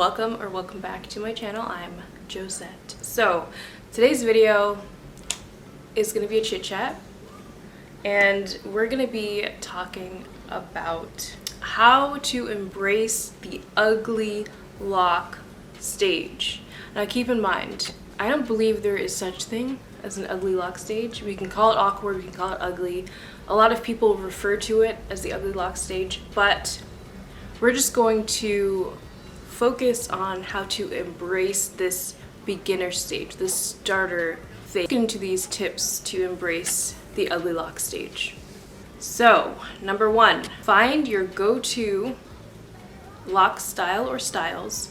welcome back to my channel. I'm Josette. So today's video is going to be a chit chat, and we're going to be talking about how to embrace the ugly lock stage. Now keep in mind, I don't believe there is such thing as an ugly lock stage. We can call it awkward, we can call it ugly. A lot of people refer to it as the ugly lock stage, but we're just going to focus on how to embrace this beginner stage, this starter phase. Get into these tips to embrace the ugly lock stage. So, number one, find your go-to lock style or styles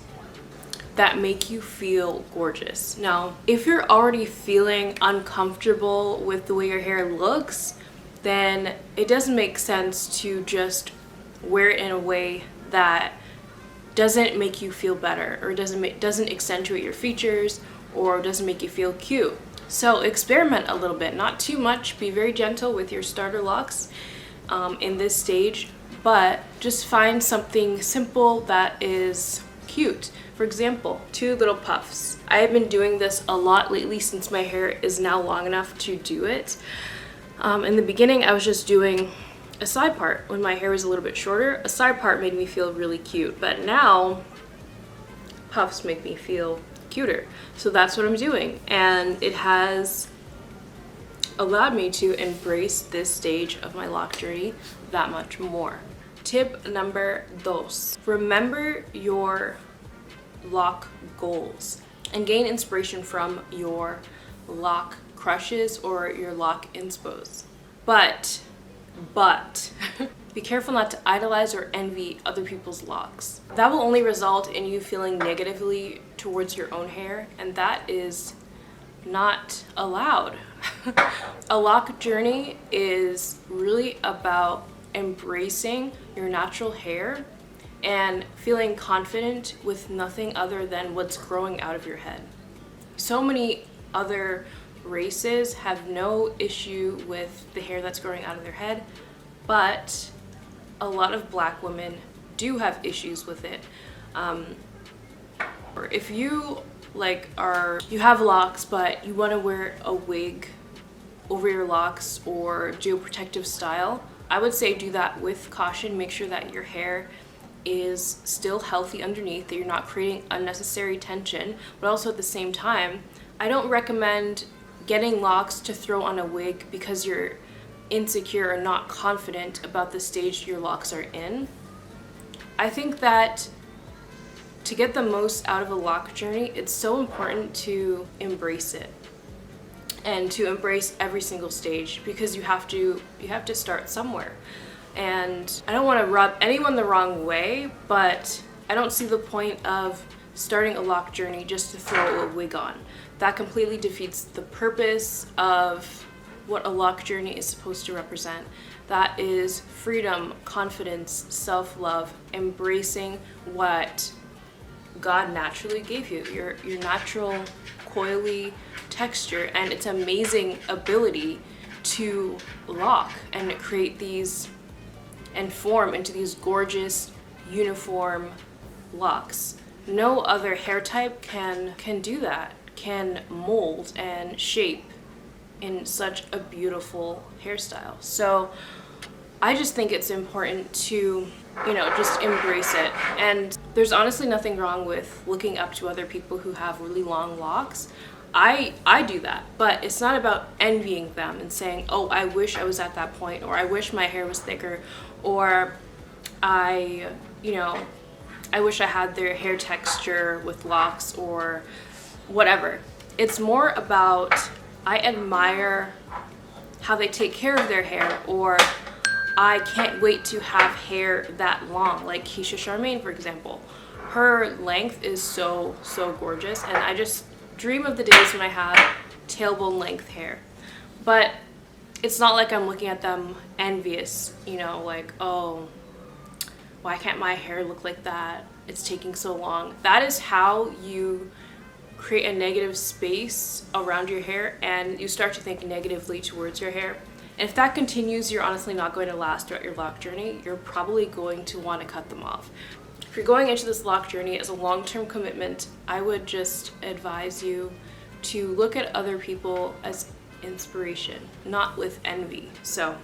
that make you feel gorgeous. Now, if you're already feeling uncomfortable with the way your hair looks, then it doesn't make sense to just wear it in a way that doesn't make you feel better, or doesn't accentuate your features, or doesn't make you feel cute. So experiment a little bit, not too much. Be very gentle with your starter locks in this stage, but just find something simple that is cute. For example, 2 little puffs. I have been doing this a lot lately since my hair is now long enough to do it. In the beginning, I was just doing a side part. When my hair was a little bit shorter, a side part made me feel really cute, but now puffs make me feel cuter. So that's what I'm doing, and it has allowed me to embrace this stage of my lock journey that much more. Tip number 2. Remember your lock goals and gain inspiration from your lock crushes or your lock inspos. But be careful not to idolize or envy other people's locks. That will only result in you feeling negatively towards your own hair, and that is not allowed. A lock journey is really about embracing your natural hair and feeling confident with nothing other than what's growing out of your head. So many other races have no issue with the hair that's growing out of their head, but a lot of black women do have issues with it. Or if you you have locks but you want to wear a wig over your locks or do a protective style, I would say do that with caution. Make sure that your hair is still healthy underneath, that you're not creating unnecessary tension, but also at the same time, I don't recommend getting locks to throw on a wig because you're insecure or not confident about the stage your locks are in. I think that to get the most out of a lock journey, it's so important to embrace it and to embrace every single stage, because you have to start somewhere. And I don't want to rub anyone the wrong way, but I don't see the point of starting a lock journey just to throw a wig on. That completely defeats the purpose of what a lock journey is supposed to represent. That is freedom, confidence, self-love, embracing what God naturally gave you, your natural coily texture and its amazing ability to lock and create these and form into these gorgeous uniform locks. No other hair type can do that, can mold and shape in such a beautiful hairstyle. So I just think it's important to, just embrace it. And there's honestly nothing wrong with looking up to other people who have really long locks. I do that, but it's not about envying them and saying, oh, I wish I was at that point, or I wish my hair was thicker, or I wish I had their hair texture with locks, or whatever. It's more about, I admire how they take care of their hair, or I can't wait to have hair that long, like Keisha Charmaine, for example. Her length is so gorgeous, and I just dream of the days when I have tailbone length hair. But it's not like I'm looking at them envious, like, oh, why can't my hair look like that? It's taking so long. That is how you create a negative space around your hair, and you start to think negatively towards your hair. And if that continues, you're honestly not going to last throughout your lock journey. You're probably going to want to cut them off. If you're going into this loc journey as a long-term commitment, I would just advise you to look at other people as inspiration, not with envy. So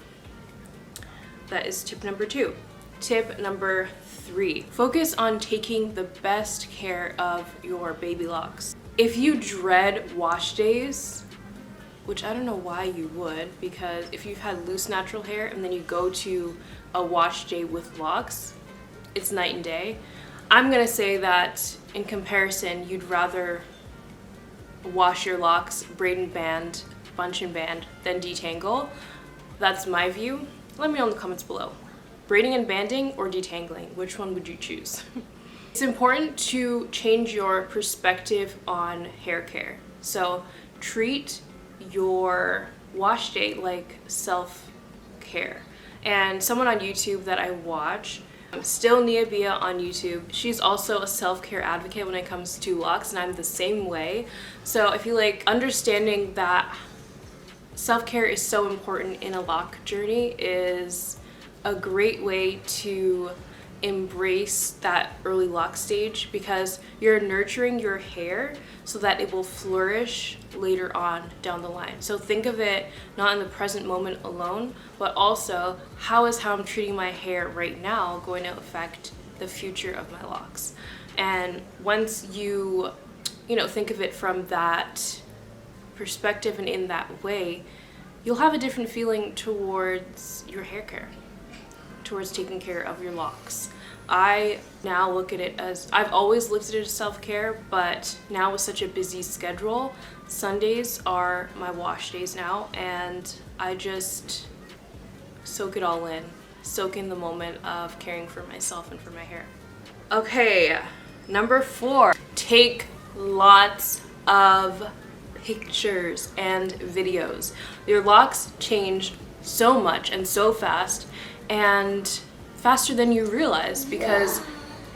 that is tip number 2. Tip number 3, focus on taking the best care of your baby locks. If you dread wash days, which I don't know why you would, because if you've had loose natural hair and then you go to a wash day with locks, it's night and day. I'm gonna say that in comparison, you'd rather wash your locks, braid and band, bunch and band, than detangle. That's my view. Let me know in the comments below. Braiding and banding or detangling, which one would you choose? It's important to change your perspective on hair care. So treat your wash day like self-care. And someone on YouTube that I watch, Still Nia on YouTube, she's also a self-care advocate when it comes to locks, and I'm the same way. So I feel like understanding that self-care is so important in a loc journey is a great way to embrace that early loc stage, because you're nurturing your hair so that it will flourish later on down the line. So think of it not in the present moment alone, but also how I'm treating my hair right now going to affect the future of my locks. And once you think of it from that perspective and in that way, you'll have a different feeling towards your hair care, towards taking care of your locks. I now look at it as, I've always looked at it as self-care, but now with such a busy schedule, Sundays are my wash days now, and I just soak it all in, soak in the moment of caring for myself and for my hair. Okay, number 4, take lots of pictures and videos. Your locks change so much and so fast, and faster than you realize, because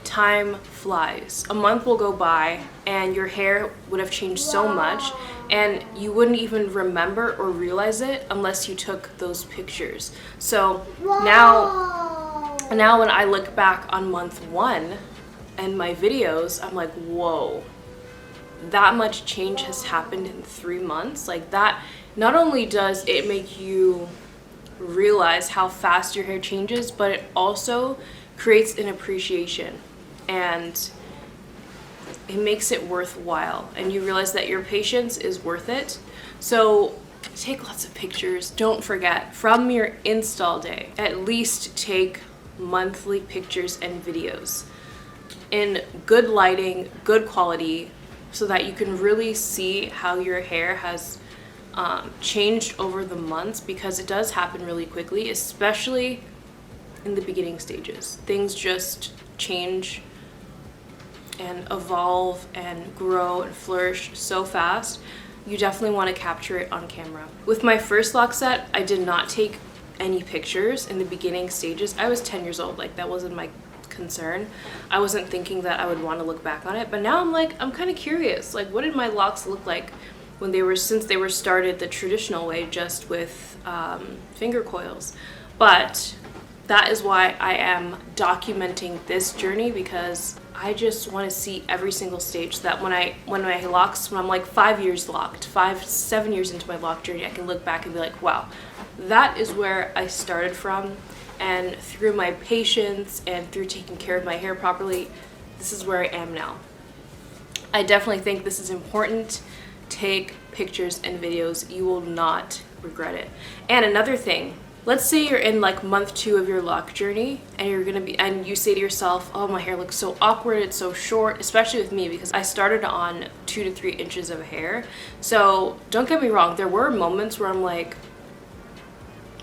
time flies. A month will go by and your hair would have changed so much, and you wouldn't even remember or realize it unless you took those pictures. So now when I look back on month 1 and my videos, I'm like, whoa, that much change has happened in 3 months. Like, that, not only does it make you realize how fast your hair changes, but it also creates an appreciation, and it makes it worthwhile, and you realize that your patience is worth it. So take lots of pictures. Don't forget, from your install day, at least take monthly pictures and videos in good lighting, good quality, so that you can really see how your hair has changed over the months, because it does happen really quickly, especially in the beginning stages. Things just change and evolve and grow and flourish so fast. You definitely want to capture it on camera. With my first loc set, I did not take any pictures in the beginning stages. I was 10 years old, like that wasn't my concern. I wasn't thinking that I would want to look back on it, but now I'm kind of curious, like, what did my locks look like since they were started the traditional way, just with finger coils? But that is why I am documenting this journey, because I just want to see every single stage, so that when I'm like 5 years locked, 7 years into my loc journey, I can look back and be like, wow, that is where I started from, and through my patience and through taking care of my hair properly, this is where I am now. I definitely think this is important. Take pictures and videos. You will not regret it. And another thing, let's say you're in like month 2 of your loc journey, and you say to yourself, oh, my hair looks so awkward, it's so short, especially with me, because I started on 2 to 3 inches of hair. So don't get me wrong, there were moments where I'm like,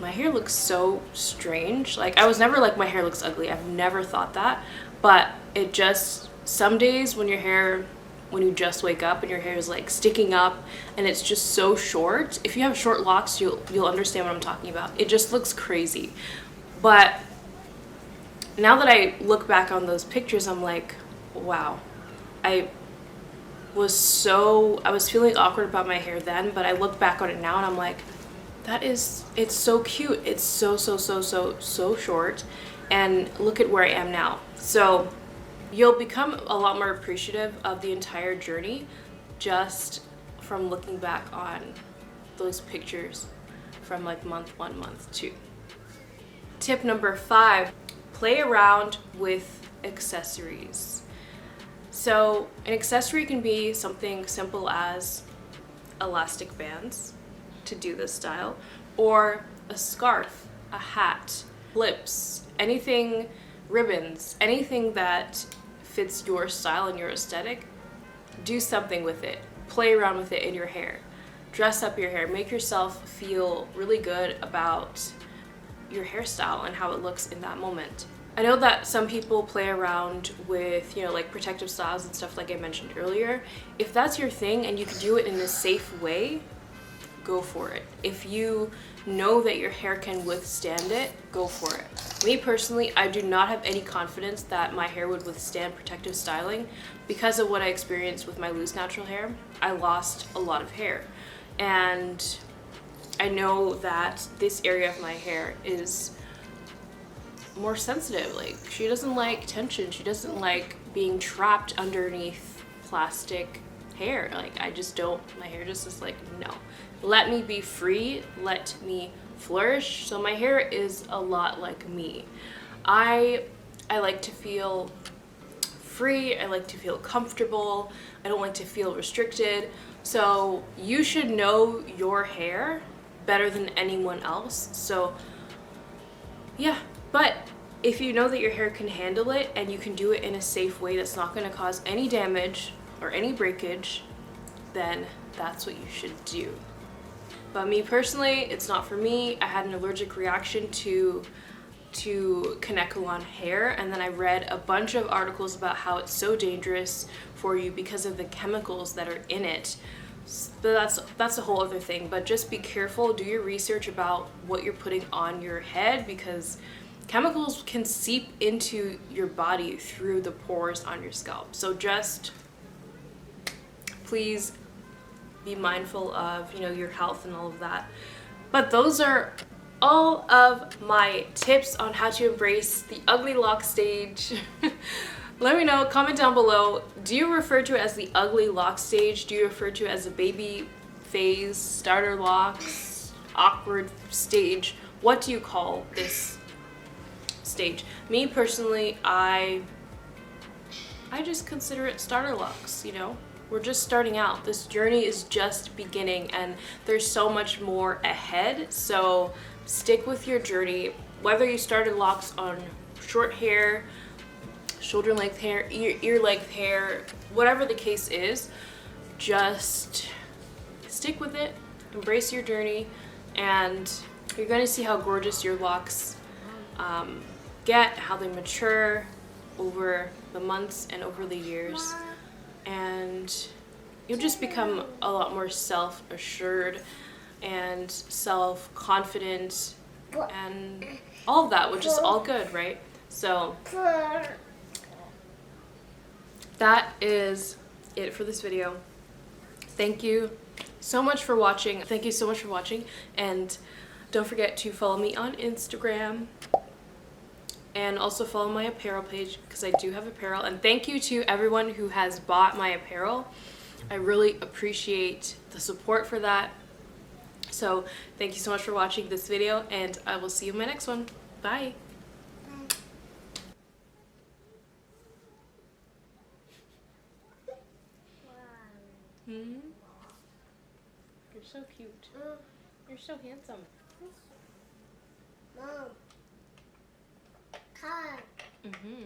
my hair looks so strange. Like, I was never like, my hair looks ugly. I've never thought that. But it just, some days when you just wake up and your hair is like sticking up and it's just so short, if you have short locks, you'll understand what I'm talking about. It just looks crazy. But now that I look back on those pictures, I'm like, wow, I was feeling awkward about my hair then, but I look back on it now and I'm like, it's so cute. It's so short, and look at where I am now. So You'll become a lot more appreciative of the entire journey just from looking back on those pictures from like month 1, month 2. Tip number 5, play around with accessories. So an accessory can be something simple as elastic bands to do this style, or a scarf, a hat, clips, anything, ribbons, anything that fits your style and your aesthetic. Do something with it. Play around with it in your hair. Dress up your hair. Make yourself feel really good about your hairstyle and how it looks in that moment. I know that some people play around with, you know, like protective styles and stuff like I mentioned earlier. If that's your thing and you can do it in a safe way, go for it. If you know that your hair can withstand it, go for it. Me personally, I do not have any confidence that my hair would withstand protective styling because of what I experienced with my loose natural hair. I lost a lot of hair, and I know that this area of my hair is more sensitive. Like, she doesn't like tension. She doesn't like being trapped underneath plastic hair. Like, I just don't. My hair just is like, no. Let me be free. Let me flourish. So my hair is a lot like me. I like to feel free. I like to feel comfortable. I don't like to feel restricted. So you should know your hair better than anyone else. So yeah, but if you know that your hair can handle it and you can do it in a safe way that's not going to cause any damage or any breakage, then that's what you should do. But me personally, it's not for me. I had an allergic reaction to Kanekalon hair, and then I read a bunch of articles about how it's so dangerous for you because of the chemicals that are in it. But that's a whole other thing. But just be careful, do your research about what you're putting on your head, because chemicals can seep into your body through the pores on your scalp. So just please be mindful of, you know, your health and all of that. But those are all of my tips on how to embrace the ugly lock stage. Let me know, comment down below, do you refer to it as the ugly lock stage? Do you refer to it as a baby phase, starter locks, awkward stage? What do you call this stage? Me personally, I just consider it starter locks, you know? We're just starting out. This journey is just beginning, and there's so much more ahead. So stick with your journey. Whether you started locks on short hair, shoulder length hair, ear length hair, whatever the case is, just stick with it, embrace your journey, and you're going to see how gorgeous your locks get, how they mature over the months and over the years. And you'll just become a lot more self-assured and self-confident and all of that, which is all good, right? So that is it for this video. Thank you so much for watching. Thank you so much for watching, and don't forget to follow me on Instagram. And also follow my apparel page, because I do have apparel. And thank you to everyone who has bought my apparel. I really appreciate the support for that. So thank you so much for watching this video, and I will see you in my next one. Bye. You're so cute. You're so handsome. Mom. Car. Mm-hmm.